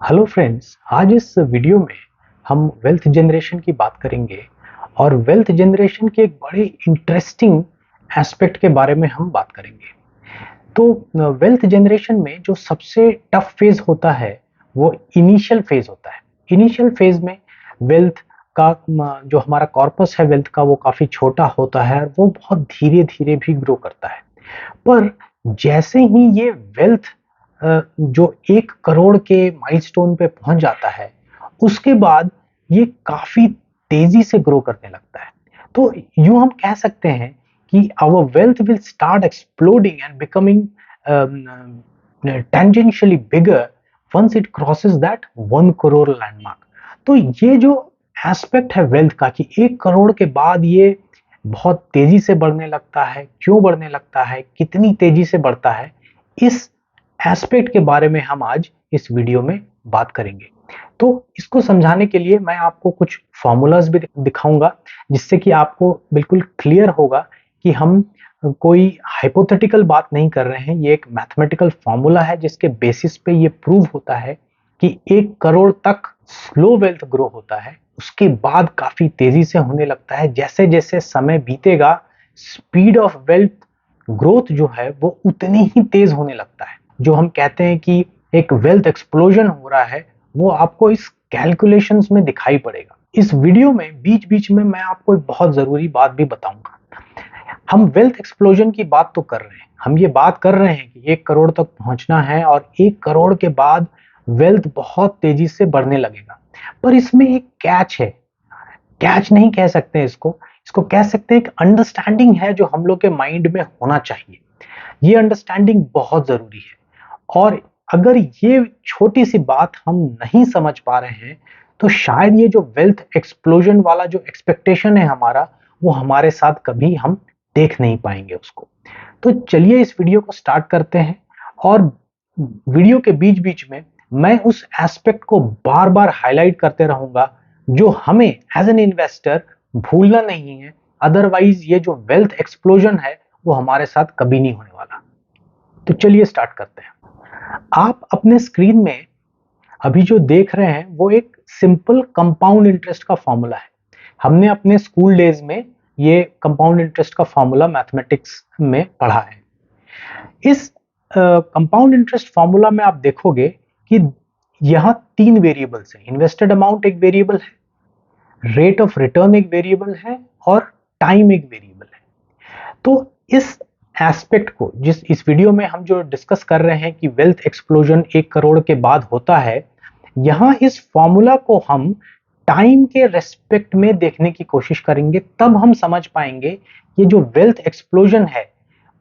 Hello friends, आज इस video में हम वेल्थ जनरेशन की बात करेंगे और वेल्थ जनरेशन के एक बड़े इंटरेस्टिंग एस्पेक्ट के बारे में हम बात करेंगे। तो वेल्थ जनरेशन में जो सबसे टफ फेज होता है वो इनिशियल फेज होता है। इनिशियल फेज में वेल्थ का जो हमारा कॉर्पस है वेल्थ का वो काफ़ी छोटा होता है और वो बहुत धीरे धीरे भी ग्रो करता है। पर जैसे ही ये वेल्थ जो 1 करोड़ के माइलस्टोन पे पहुंच जाता है उसके बाद ये काफी तेजी से ग्रो करने लगता है। तो यूं हम कह सकते हैं कि our wealth will start exploding and becoming tangentially bigger once it crosses that 1 crore landmark. तो ये जो एस्पेक्ट है वेल्थ का कि 1 करोड़ के बाद ये बहुत तेजी से बढ़ने लगता है, क्यों बढ़ने लगता है, कितनी तेजी से बढ़ता है, इस एस्पेक्ट के बारे में हम आज इस वीडियो में बात करेंगे। तो इसको समझाने के लिए मैं आपको कुछ फॉर्मूलाज भी दिखाऊंगा जिससे कि आपको बिल्कुल क्लियर होगा कि हम कोई हाइपोथेटिकल बात नहीं कर रहे हैं। ये एक मैथमेटिकल फॉर्मूला है जिसके बेसिस पे ये प्रूव होता है कि 1 करोड़ तक स्लो वेल्थ ग्रो होता है, उसके बाद काफी तेजी से होने लगता है। जैसे जैसे समय बीतेगा स्पीड ऑफ वेल्थ ग्रोथ जो है वो उतनी ही तेज होने लगता है। जो हम कहते हैं कि एक वेल्थ एक्सप्लोजन हो रहा है वो आपको इस कैलकुलेशंस में दिखाई पड़ेगा। इस वीडियो में बीच बीच में मैं आपको एक बहुत जरूरी बात भी बताऊंगा। हम वेल्थ एक्सप्लोजन की बात तो कर रहे हैं, हम ये बात कर रहे हैं कि 1 करोड़ तक पहुंचना है और 1 करोड़ के बाद वेल्थ बहुत तेजी से बढ़ने लगेगा। पर इसमें एक कैच है, कैच नहीं कह सकते इसको, इसको कह सकते हैं एक अंडरस्टैंडिंग है जो हम लोग के माइंड में होना चाहिए। ये अंडरस्टैंडिंग बहुत जरूरी है और अगर ये छोटी सी बात हम नहीं समझ पा रहे हैं तो शायद ये जो वेल्थ एक्सप्लोजन वाला जो एक्सपेक्टेशन है हमारा वो हमारे साथ कभी हम देख नहीं पाएंगे उसको। तो चलिए इस वीडियो को स्टार्ट करते हैं और वीडियो के बीच बीच में मैं उस एस्पेक्ट को बार बार हाईलाइट करते रहूंगा जो हमें एज एन इन्वेस्टर भूलना नहीं है। अदरवाइज ये जो वेल्थ एक्सप्लोजन है वो हमारे साथ कभी नहीं होने वाला। तो चलिए स्टार्ट करते हैं। आप अपने स्क्रीन में अभी जो देख रहे हैं वो एक सिंपल कंपाउंड इंटरेस्ट का फॉर्मूला है। हमने अपने स्कूल डेज में ये कंपाउंड इंटरेस्ट का फॉर्मूला मैथमेटिक्स में पढ़ा है। इस कंपाउंड इंटरेस्ट फॉर्मूला में आप देखोगे कि यहाँ 3 वेरिएबल्स हैं। इन्वेस्टेड अमाउंट एक वेरिएबल है, रेट ऑफ रिटर्न एक वेरिएबल है और टाइम एक वेरिएबल है। तो इस एस्पेक्ट को जिस इस वीडियो में हम जो डिस्कस कर रहे हैं कि वेल्थ एक्सप्लोजन 1 करोड़ के बाद होता है, यहां इस फॉर्मूला को हम टाइम के रेस्पेक्ट में देखने की कोशिश करेंगे, तब हम समझ पाएंगे ये जो वेल्थ एक्सप्लोजन है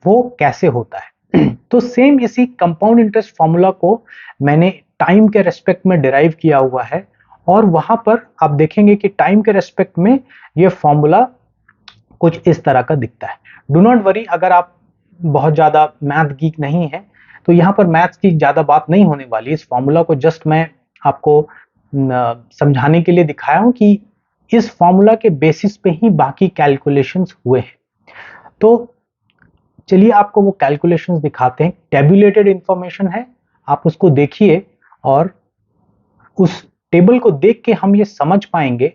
वो कैसे होता है। तो सेम इसी कंपाउंड इंटरेस्ट फॉर्मूला को मैंने टाइम के रेस्पेक्ट में डिराइव किया हुआ है और वहां पर आप देखेंगे कि टाइम के रेस्पेक्ट में ये फॉर्मूला कुछ इस तरह का दिखता है। डू नॉट वरी, अगर आप बहुत ज्यादा मैथ गीक नहीं है तो यहाँ पर मैथ्स की ज्यादा बात नहीं होने वाली। इस फॉर्मूला को जस्ट मैं आपको समझाने के लिए दिखाया हूं कि इस फॉर्मूला के बेसिस पे ही बाकी कैलकुलेशंस हुए हैं। तो चलिए आपको वो कैलकुलेशंस दिखाते हैं। टेबुलेटेड इंफॉर्मेशन है, आप उसको देखिए और उस टेबल को देख के हम ये समझ पाएंगे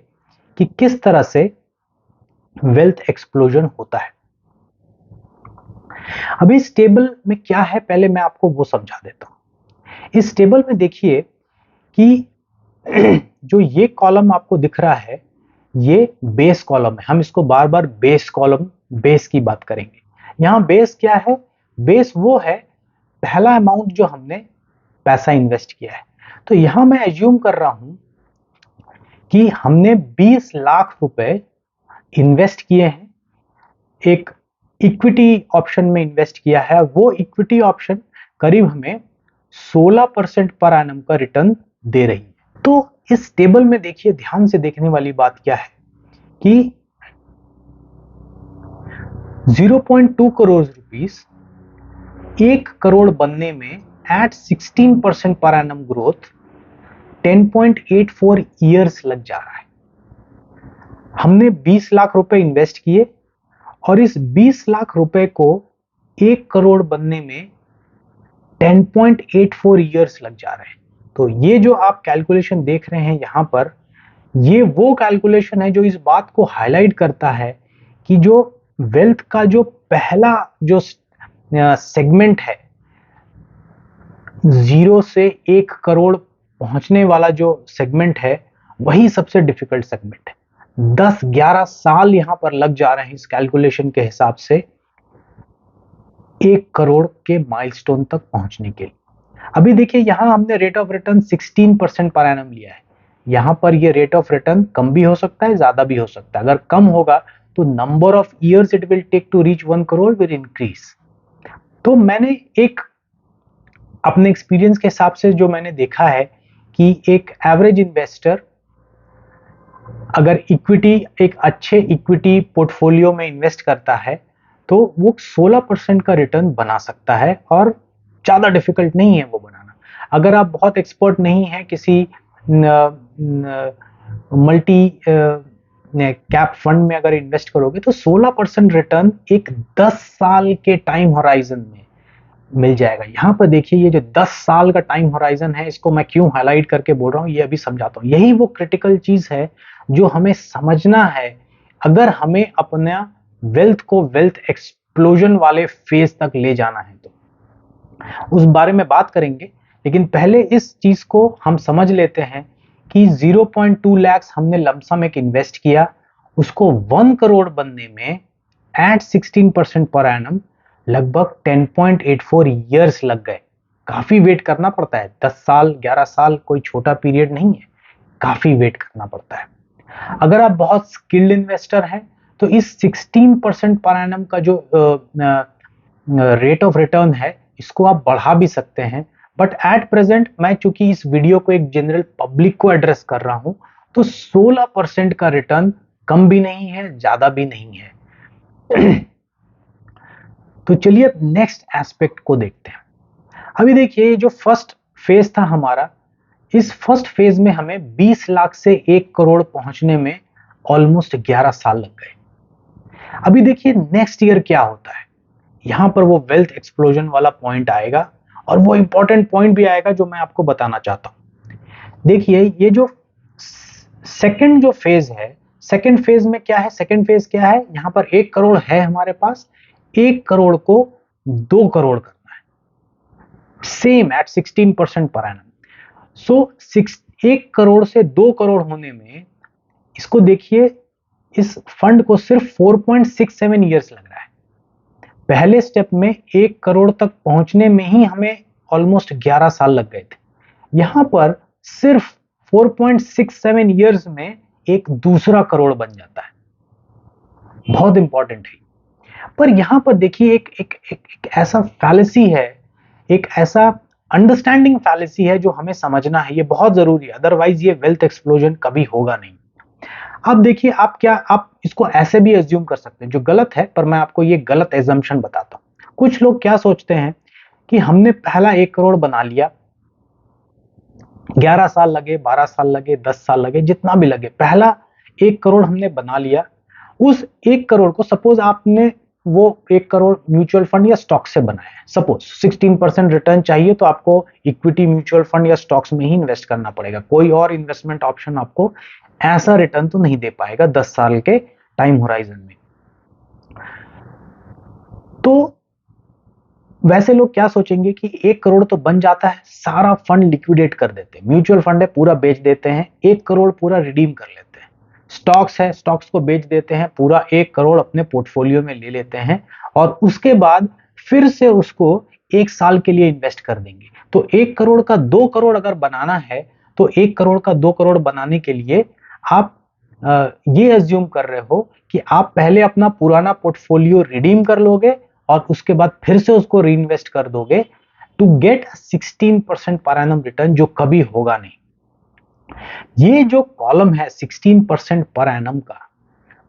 कि किस तरह से वेल्थ एक्सप्लोजन होता है। अभी इस टेबल में क्या है पहले मैं आपको वो समझा देता हूं। इस टेबल में देखिए कि जो ये कॉलम आपको दिख रहा है ये बेस कॉलम है। हम इसको बार बार बेस कॉलम, बेस की बात करेंगे। यहां बेस क्या है? बेस वो है पहला अमाउंट जो हमने पैसा इन्वेस्ट किया है। तो यहां मैं एज्यूम कर रहा हूं कि हमने 20 लाख रुपए इन्वेस्ट किए हैं, एक इक्विटी ऑप्शन में इन्वेस्ट किया है। वो इक्विटी ऑप्शन करीब हमें 16% पर एनम का रिटर्न दे रही है। तो इस टेबल में देखिए, ध्यान से देखने वाली बात क्या है कि 0.2 करोड़ रुपीस 1 करोड़ बनने में eight 16% per annum growth 10.84 years लग जा रहा है। हमने 20 लाख रुपए इन्वेस्ट किए और इस 20 लाख रुपए को 1 करोड़ बनने में 10.84 ईयर्स लग जा रहे हैं। तो ये जो आप कैलकुलेशन देख रहे हैं यहाँ पर, ये वो कैलकुलेशन है जो इस बात को हाईलाइट करता है कि जो वेल्थ का जो पहला जो सेगमेंट है, 0 से 1 करोड़ पहुंचने वाला जो सेगमेंट है, वही सबसे डिफिकल्ट सेगमेंट है। 10-11 साल यहां पर लग जा रहे हैं इस कैलकुलेशन के हिसाब से 1 करोड़ के माइलस्टोन तक पहुंचने के लिए। अभी देखिए यहां हमने rate of return 16% per annum लिया है। यहां पर ये रेट ऑफ रिटर्न कम भी हो सकता है, ज्यादा भी हो सकता है। अगर कम होगा तो number of years it will take to reach 1 crore will increase. तो मैंने एक अपने एक्सपीरियंस के हिसाब से जो मैंने देखा है कि एक एवरेज इन्वेस्टर अगर इक्विटी, एक अच्छे इक्विटी पोर्टफोलियो में इन्वेस्ट करता है तो वो 16% का रिटर्न बना सकता है, और ज्यादा डिफिकल्ट नहीं है वो बनाना। अगर आप बहुत एक्सपर्ट नहीं है किसी मल्टी कैप फंड में अगर इन्वेस्ट करोगे तो 16% रिटर्न एक 10 साल के टाइम होराइजन में मिल जाएगा। यहां पर देखिए ये जो 10 साल का टाइम होराइजन है, इसको मैं क्यों हाईलाइट करके बोल रहा हूं ये अभी समझाता हूं। यही वो क्रिटिकल चीज है जो हमें समझना है अगर हमें अपना वेल्थ को वेल्थ एक्सप्लोजन वाले फेज तक ले जाना है। तो उस बारे में बात करेंगे, लेकिन पहले इस चीज को हम समझ लेते हैं कि 0.2 लाख हमने लमसम एक इन्वेस्ट किया, उसको 1 करोड़ बनने में एट 16% पर एनम लगभग 10.84 ईयर्स लग गए। काफी वेट करना पड़ता है। 10 साल 11 साल कोई छोटा पीरियड नहीं है, काफी वेट करना पड़ता है। अगर आप बहुत स्किल्ड इन्वेस्टर हैं तो इस 16% पर एनम का जो रेट ऑफ रिटर्न है इसको आप बढ़ा भी सकते हैं। बट एट प्रेजेंट मैं चूंकि इस वीडियो को एक जनरल पब्लिक को एड्रेस कर रहा हूं तो 16% का रिटर्न कम भी नहीं है, ज्यादा भी नहीं है। तो चलिए अब नेक्स्ट एस्पेक्ट को देखते हैं। अभी देखिए जो फर्स्ट फेज था हमारा, इस फर्स्ट फेज में हमें 20 लाख से 1 करोड़ पहुंचने में ऑलमोस्ट 11 साल लग गए। अभी देखिए नेक्स्ट ईयर क्या होता है, यहां पर वो वेल्थ एक्सप्लोजन वाला पॉइंट आएगा, और वो इंपॉर्टेंट पॉइंट भी आएगा जो मैं आपको बताना चाहता हूं। देखिए ये जो सेकंड जो फेज है, सेकंड फेज में क्या है, सेकंड फेज क्या है, यहां पर 1 करोड़ है हमारे पास, 1 करोड़ को 2 करोड़ करना है, सेम एट 16% पर एनम। सो 1 करोड़ से 2 करोड़ होने में इसको देखिए, इस फंड को सिर्फ 4.67 ईयर्स लग रहा है। पहले स्टेप में 1 करोड़ तक पहुंचने में ही हमें ऑलमोस्ट 11 साल लग गए थे। यहां पर सिर्फ 4.67 ईयर्स में एक दूसरा करोड़ बन जाता है। बहुत इंपॉर्टेंट है। पर यहां पर देखिए एक ऐसा फैलेसी है, एक ऐसा अंडरस्टैंडिंग फैलेसी है जो हमें समझना है, ये बहुत जरूरी है, अदरवाइज ये वेल्थ एक्सप्लोजन कभी होगा नहीं। अब देखिए आप इसको ऐसे भी एज्यूम कर सकते हैं जो गलत है, पर मैं आपको ये गलत एजम्पशन बताता हूं। कुछ लोग क्या सोचते हैं कि हमने पहला 1 करोड़ बना लिया, 11 साल लगे, 12 साल लगे, 10 साल लगे, जितना भी लगे, पहला 1 करोड़ हमने बना लिया। उस 1 करोड़ को सपोज आपने वो 1 करोड़ म्यूचुअल फंड या स्टॉक से बनाया है, सपोज 16% रिटर्न चाहिए तो आपको इक्विटी म्यूचुअल फंड या स्टॉक्स में ही इन्वेस्ट करना पड़ेगा। कोई और इन्वेस्टमेंट ऑप्शन आपको ऐसा रिटर्न तो नहीं दे पाएगा 10 साल के टाइम होराइजन में। तो वैसे लोग क्या सोचेंगे कि 1 करोड़ तो बन जाता है, सारा फंड लिक्विडेट कर देते हैं, म्यूचुअल फंड है पूरा बेच देते हैं, 1 करोड़ पूरा रिडीम कर लेते हैं, स्टॉक्स है स्टॉक्स को बेच देते हैं, पूरा 1 करोड़ अपने पोर्टफोलियो में ले लेते हैं, और उसके बाद फिर से उसको 1 साल के लिए इन्वेस्ट कर देंगे। तो 1 करोड़ का 2 करोड़ अगर बनाना है तो 1 करोड़ का 2 करोड़ बनाने के लिए आप ये एज्यूम कर रहे हो कि आप पहले अपना पुराना पोर्टफोलियो रिडीम कर लोगे और उसके बाद फिर से उसको रीइन्वेस्ट कर दोगे to get 16% per annum return, जो कभी होगा नहीं। ये जो कॉलम है 16% पर एनम का,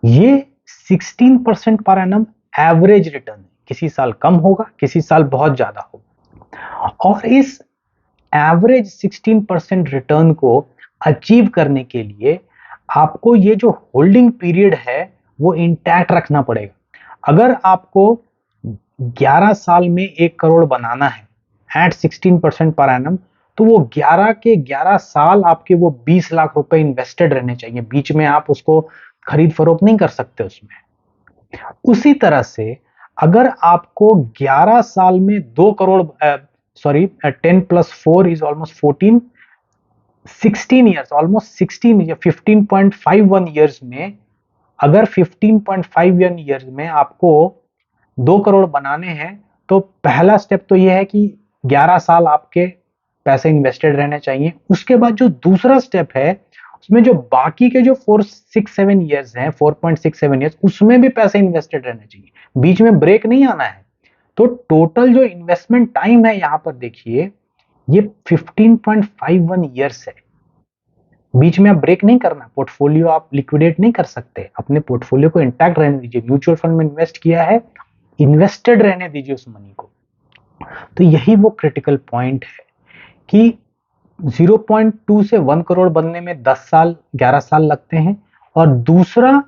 ये 16% पर एनम एवरेज रिटर्न है। किसी साल कम होगा, किसी साल बहुत ज्यादा होगा, और इस एवरेज 16% रिटर्न को अचीव करने के लिए आपको ये जो होल्डिंग पीरियड है वो इंटैक्ट रखना पड़ेगा। अगर आपको 11 साल में 1 करोड़ बनाना है एट 16% पर एनम, तो वो 11 के 11 साल आपके वो 20 लाख रुपए इन्वेस्टेड रहने चाहिए, बीच में आप उसको खरीद फरोख्त नहीं कर सकते उसमें। उसी तरह से अगर आपको 11 साल में 2 crore, sorry 10 plus 4 is almost 14, 16 years, almost 16 या 15.51 ईयर्स में, अगर 15.51 ईयर्स में आपको 2 करोड़ बनाने हैं, तो पहला स्टेप तो यह है कि 11 साल आपके पैसे इन्वेस्टेड रहने चाहिए। उसके बाद जो दूसरा स्टेप है, उसमें जो बाकी के जो 467 ईयर्स हैं, 4.67 ईयर्स, उसमें भी पैसे इन्वेस्टेड रहने चाहिए, बीच में ब्रेक नहीं आना है। तो टोटल जो इन्वेस्टमेंट टाइम है यहां पर देखिए, ये 15.51 ईयर्स है। बीच में आप ब्रेक नहीं करना, पोर्टफोलियो आप लिक्विडेट नहीं कर सकते, अपने पोर्टफोलियो को इंटैक्ट रहने दीजिए। म्यूचुअल फंड में इन्वेस्ट किया है, इन्वेस्टेड रहने दीजिए उस मनी को। तो यही वो क्रिटिकल पॉइंट है कि 0.2 से 1 करोड़ बनने में 10 साल 11 साल लगते हैं, और दूसरा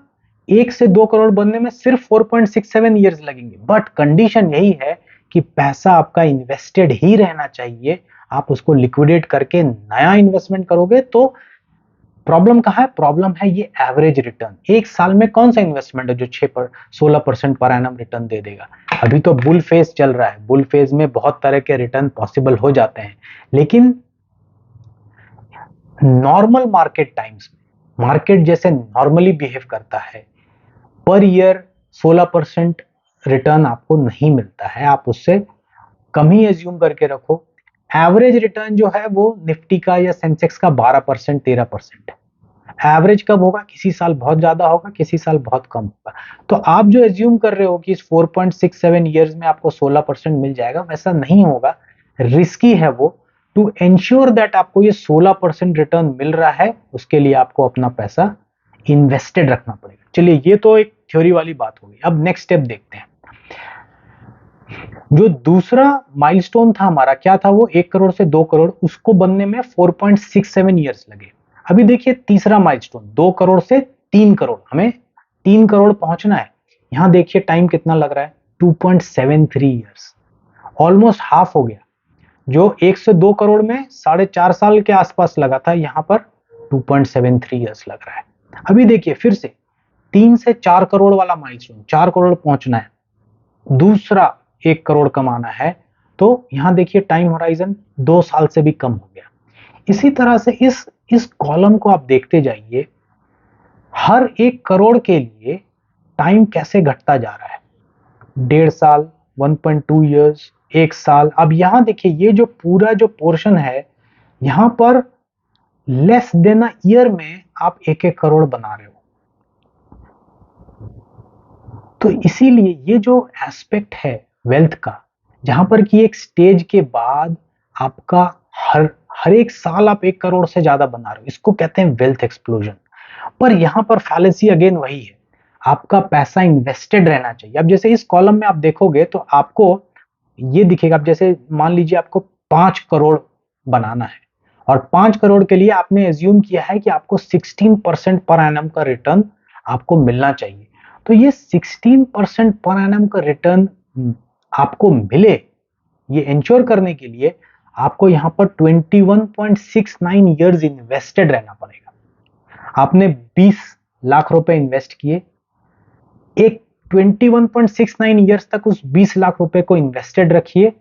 1 से 2 करोड़ बनने में सिर्फ 4.67 ईयर्स लगेंगे। बट कंडीशन यही है कि पैसा आपका इन्वेस्टेड ही रहना चाहिए। आप उसको लिक्विडेट करके नया इन्वेस्टमेंट करोगे तो प्रॉब्लम कहाँ है? प्रॉब्लम है ये एवरेज रिटर्न। एक साल में कौन सा इन्वेस्टमेंट है जो 16% पर एनम रिटर्न दे देगा? अभी तो बुल फेज चल रहा है, बुल फेज में बहुत तरह के रिटर्न पॉसिबल हो जाते हैं, लेकिन नॉर्मल मार्केट टाइम्स में, मार्केट जैसे नॉर्मली बिहेव करता है, पर ईयर 16% रिटर्न आपको नहीं मिलता है। आप उससे कम ही एज्यूम करके रखो। एवरेज रिटर्न जो है वो निफ्टी का या सेंसेक्स का 12% 13% है। एवरेज कब होगा? किसी साल बहुत ज्यादा होगा, किसी साल बहुत कम होगा। तो आप जो एज्यूम कर रहे हो कि इस 4.67 ईयर्स में आपको 16% मिल जाएगा, वैसा नहीं होगा। रिस्की है वो। टू एंश्योर दैट आपको ये 16% रिटर्न मिल रहा है, उसके लिए आपको अपना पैसा इन्वेस्टेड रखना पड़ेगा। चलिए, ये तो एक थ्योरी वाली बात हो गई। अब नेक्स्ट स्टेप देखते हैं। जो दूसरा माइलस्टोन था हमारा, क्या था वो? 1 करोड़ से 2 करोड़, उसको बनने में 4.67 ईयर्स लगे। अभी देखिए तीसरा माइलस्टोन, 2 करोड़ से 3 करोड़, हमें 3 करोड़ पहुंचना है। यहां देखिए टाइम कितना लग रहा है? 2.73 ईयर्स, ऑलमोस्ट हाफ हो गया। जो 1 से 2 करोड़ में 4.5 साल के आसपास लगा था, यहां पर 2.73 ईयर्स लग रहा है। अभी देखिए फिर से 3 से 4 करोड़ वाला माइलस्टोन, 4 करोड़ पहुंचना है, दूसरा 1 करोड़ कमाना है, तो यहां देखिए टाइम होराइजन 2 साल से भी कम हो गया। इसी तरह से इस कॉलम को आप देखते जाइए, हर 1 करोड़ के लिए टाइम कैसे घटता जा रहा है। 1.5 साल, 1.2 ईयर्स, 1 साल। अब यहां देखिए ये जो पूरा जो पोर्शन है, यहां पर लेस देन अ ईयर में आप 1-1 करोड़ बना रहे हो। तो इसीलिए ये जो एस्पेक्ट है वेल्थ का, जहां पर कि एक स्टेज के बाद आपका हर हर एक साल आप 1 करोड़ से ज्यादा बना रहे हो, इसको कहते हैं वेल्थ एक्सप्लोजन। पर यहां पर फैलेसी अगेन वही है, आपका पैसा इन्वेस्टेड रहना चाहिए। अब जैसे इस कॉलम में आप देखोगे तो आपको ये दिखेगा, अब जैसे मान लीजिए आपको 5 करोड़ बनाना है, और 5 करोड़ के लिए आपने एज्यूम किया है कि आपको 16% पर एनम का रिटर्न आपको मिलना चाहिए। तो ये 16% पर एनम का रिटर्न आपको मिले, ये इंश्योर करने के लिए आपको यहां पर 21.69 ईयर्स इन्वेस्टेड रहना पड़ेगा। आपने 20 लाख रुपए इन्वेस्ट किए, एक 21.69 ईयर्स तक उस 20 लाख रुपए को इन्वेस्टेड रखिए,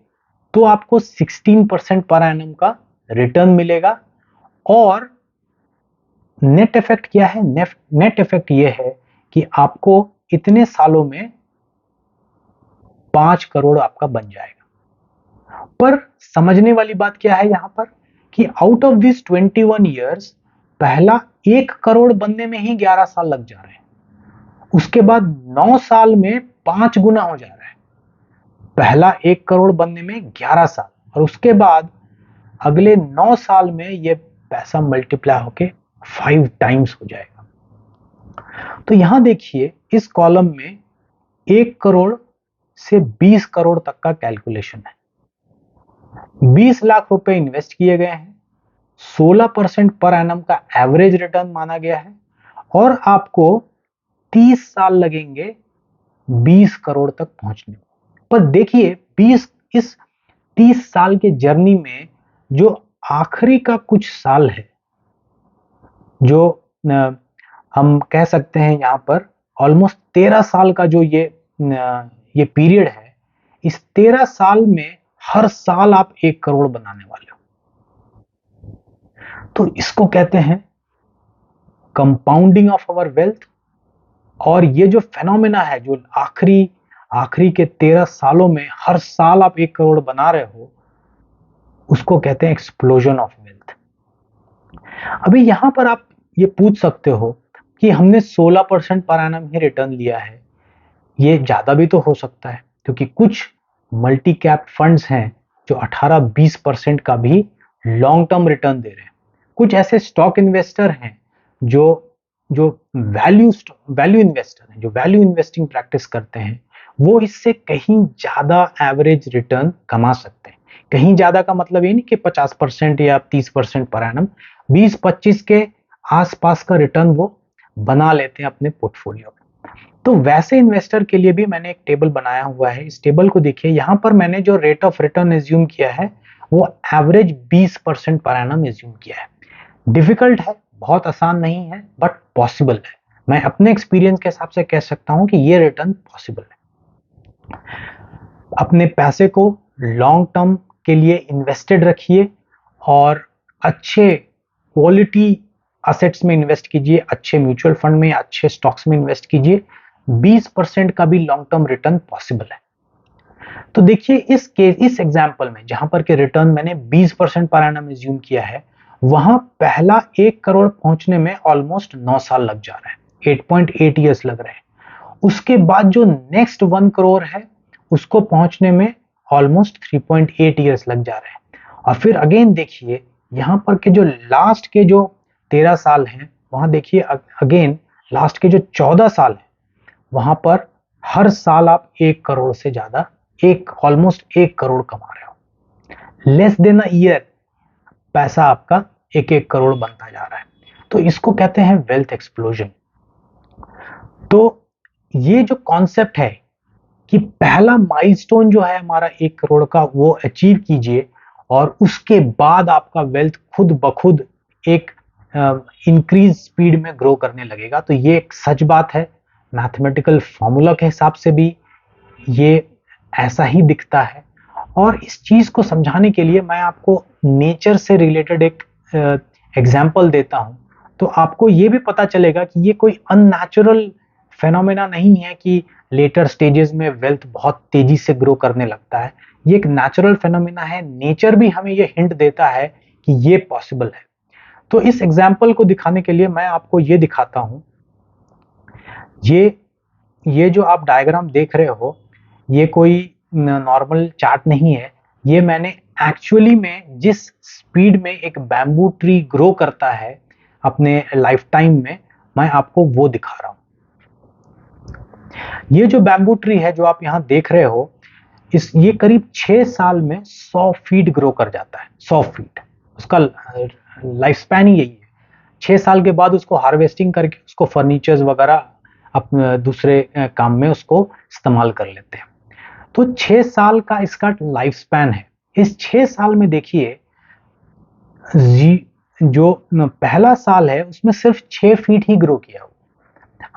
तो आपको 16% पर एनम का रिटर्न मिलेगा। और नेट इफेक्ट क्या है? नेट इफेक्ट ये है कि आपको इतने सालों में 5 करोड़ आपका बन जाएगा। पर समझने वाली बात क्या है यहां पर, कि आउट ऑफ दिस 21 ईयर्स, पहला 1 करोड़ बनने में ही 11 साल लग जा रहे हैं, उसके बाद 9 साल में 5 गुना हो जा रहा है। पहला 1 करोड़ बनने में 11 साल, और उसके बाद अगले 9 साल में ये पैसा मल्टीप्लाई होके 5 टाइम्स हो जाएगा। तो यहां देखिए इस कॉलम में 1 करोड़ से 20 करोड़ तक का कैलकुलेशन है। 20 लाख रुपए इन्वेस्ट किए गए हैं, 16% पर एनम का एवरेज रिटर्न माना गया है, और आपको 30 साल लगेंगे 20 करोड़ तक पहुंचने में। पर देखिए इस 30 साल के जर्नी में जो आखिरी का कुछ साल है, जो हम कह सकते हैं यहाँ पर ऑलमोस्ट 13 साल का जो ये पीरियड है, इस 13 साल में हर साल आप 1 करोड़ बनाने वाले हो। तो इसको कहते हैं कंपाउंडिंग ऑफ आवर वेल्थ। और ये जो फेनोमेना है, जो आखिरी के 13 सालों में हर साल आप 1 करोड़ बना रहे हो, उसको कहते हैं एक्सप्लोजन ऑफ वेल्थ। अभी यहां पर आप ये पूछ सकते हो कि हमने 16% पर एनम ही रिटर्न लिया है, ये ज्यादा भी तो हो सकता है, क्योंकि कुछ मल्टी कैप फंड्स हैं जो 18-20% का भी लॉन्ग टर्म रिटर्न दे रहे हैं। कुछ ऐसे स्टॉक इन्वेस्टर हैं जो जो वैल्यू इन्वेस्टर हैं, जो वैल्यू इन्वेस्टिंग प्रैक्टिस करते हैं, वो इससे कहीं ज्यादा एवरेज रिटर्न कमा सकते हैं। कहीं ज्यादा का मतलब ये नहीं कि 50% या 30% पर एनम, 20-25 के आसपास का रिटर्न वो बना लेते हैं अपने पोर्टफोलियो में। तो वैसे इन्वेस्टर के लिए भी मैंने एक टेबल बनाया हुआ है। इस टेबल को देखिए, यहाँ पर मैंने जो रेट ऑफ रिटर्न एज्यूम किया है वो एवरेज 20% पर एनम एज्यूम किया है। डिफिकल्ट है, बहुत आसान नहीं है, बट पॉसिबल है। मैं अपने एक्सपीरियंस के हिसाब से कह सकता हूं कि ये रिटर्न पॉसिबल है। अपने पैसे को लॉन्ग टर्म के लिए इन्वेस्टेड रखिए और अच्छे क्वालिटी असेट्स में इन्वेस्ट कीजिए, अच्छे म्यूचुअल फंड में, अच्छे स्टॉक्स में इन्वेस्ट कीजिए। 20% का भी लॉन्ग टर्म रिटर्न पॉसिबल है। तो देखिए इस एग्जांपल में जहां पर के रिटर्न मैंने 20% पर एनम एज्यूम किया है, वहां पहला 1 करोड़ पहुंचने में ऑलमोस्ट 9 साल लग जा रहे हैं, 8.8 ईयर्स लग रहे हैं। उसके बाद जो नेक्स्ट 1 करोड़ है उसको पहुंचने में ऑलमोस्ट 3.8 ईयर्स लग जा रहे हैं। और फिर अगेन देखिए यहाँ पर के जो लास्ट के जो 13 साल हैं, वहां देखिए अगेन लास्ट के जो 14 साल हैं, वहां पर हर साल आप 1 करोड़ से ज्यादा ऑलमोस्ट 1 करोड़ कमा रहे हो। लेस देन अ ईयर पैसा आपका 1-1 करोड़ बनता जा रहा है। तो इसको कहते हैं वेल्थ एक्सप्लोजन। तो ये जो कॉन्सेप्ट है कि पहला माइलस्टोन जो है हमारा 1 करोड़ का, वो अचीव कीजिए और उसके बाद आपका वेल्थ खुद ब खुद एक इंक्रीज स्पीड में ग्रो करने लगेगा। तो ये एक सच बात है। मैथमेटिकल फॉर्मूला के हिसाब से भी ये ऐसा ही दिखता है। और इस चीज को समझाने के लिए मैं आपको नेचर से रिलेटेड एक एग्जाम्पल देता हूं, तो आपको ये भी पता चलेगा कि ये कोई अननेचुरल फेनोमेना नहीं है कि लेटर स्टेजेस में वेल्थ बहुत तेजी से ग्रो करने लगता है। ये एक नेचुरल फेनोमेना है। नेचर भी हमें ये हिंट देता है कि ये पॉसिबल है। तो इस एग्जाम्पल को दिखाने के लिए मैं आपको ये दिखाता हूं। ये जो आप डायग्राम देख रहे हो, ये कोई नॉर्मल चार्ट नहीं है। ये मैंने एक्चुअली में जिस स्पीड में एक बैम्बू ट्री ग्रो करता है अपने लाइफ टाइम में, मैं आपको वो दिखा रहा हूं। ये जो बैम्बू ट्री है जो आप यहां देख रहे हो, ये करीब 6 साल में 100 फीट ग्रो कर जाता है। 100 फीट उसका लाइफ स्पैन ही यही है। 6 साल के बाद उसको हार्वेस्टिंग करके उसको फर्नीचर्स वगैरह अपने दूसरे काम में उसको इस्तेमाल कर लेते हैं। तो 6 साल का इसका लाइफ स्पैन है। इस 6 साल में देखिए जो पहला साल है उसमें सिर्फ 6 फीट ही ग्रो किया हो।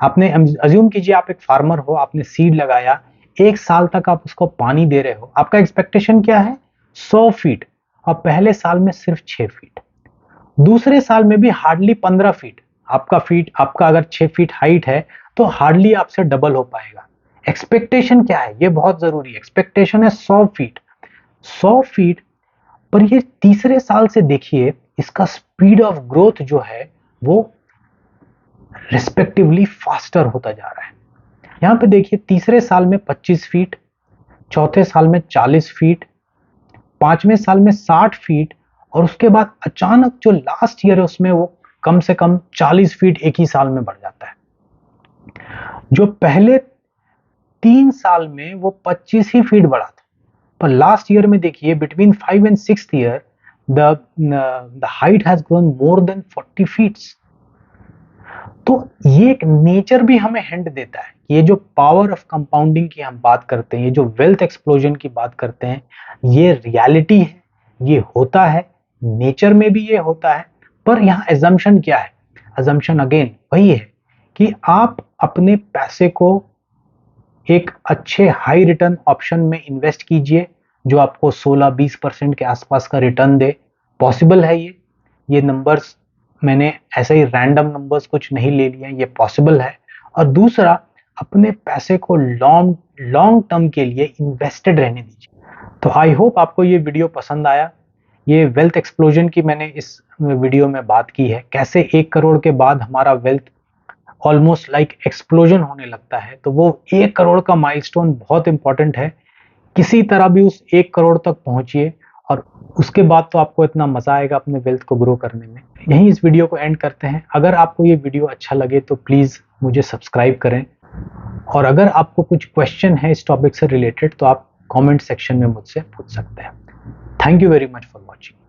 आपने अज्यूम कीजिए आप एक फार्मर हो, आपने सीड लगाया, 1 साल तक आप उसको पानी दे रहे हो, आपका एक्सपेक्टेशन क्या है? 100 फीट, और पहले साल में सिर्फ 6 फीट। दूसरे साल में भी हार्डली 15 फीट। आपका अगर 6 फीट हाइट है तो हार्डली आपसे डबल हो पाएगा। एक्सपेक्टेशन क्या है? ये बहुत जरूरी है। एक्सपेक्टेशन है 100 फीट। 100 फीट पर ये तीसरे साल से देखिए इसका स्पीड ऑफ ग्रोथ जो है वो रिस्पेक्टिवली फास्टर होता जा रहा है। यहां पे देखिए तीसरे साल में 25 फीट, चौथे साल में 40 फीट, पांचवें साल में 60 फीट, और उसके बाद अचानक जो लास्ट ईयर है उसमें वो कम से कम 40 फीट एक ही साल में बढ़ जाता है। जो पहले 3 साल में वो 25 ही फीट बढ़ा था, पर लास्ट ईयर में देखिए between 5 and 6th year the height has grown more than 40 feets. तो ये एक नेचर भी हमें हिंट देता है। ये जो पावर ऑफ कंपाउंडिंग की हम बात करते हैं, ये जो वेल्थ एक्सप्लोजन की बात करते हैं, ये रियलिटी है, ये होता है, नेचर में भी ये होता है, पर यहाँ एजम्पशन क्या है? एजम्पशन अगेन वही है कि आप अपने पैसे को एक अच्छे हाई रिटर्न ऑप्शन में इन्वेस्ट कीजिए जो आपको 16-20% के आसपास का रिटर्न दे। पॉसिबल है ये नंबर्स मैंने ऐसे ही रैंडम नंबर्स कुछ नहीं ले लिए, ये पॉसिबल है। और दूसरा, अपने पैसे को लॉन्ग लॉन्ग टर्म के लिए इन्वेस्टेड रहने दीजिए। तो आई होप आपको ये वीडियो पसंद आया। ये वेल्थ एक्सप्लोजन की मैंने इस वीडियो में बात की है, कैसे 1 करोड़ के बाद हमारा वेल्थ ऑलमोस्ट लाइक एक्सप्लोजन होने लगता है। तो वो 1 करोड़ का माइलस्टोन बहुत इंपॉर्टेंट है। किसी तरह भी उस 1 करोड़ तक पहुंचिए और उसके बाद तो आपको इतना मजा आएगा अपने वेल्थ को ग्रो करने में। यहीं इस वीडियो को एंड करते हैं। अगर आपको ये वीडियो अच्छा लगे तो प्लीज मुझे सब्सक्राइब करें, और अगर आपको कुछ क्वेश्चन है इस टॉपिक से रिलेटेड तो आप कमेंट सेक्शन में मुझसे पूछ सकते हैं। Thank you very much for watching.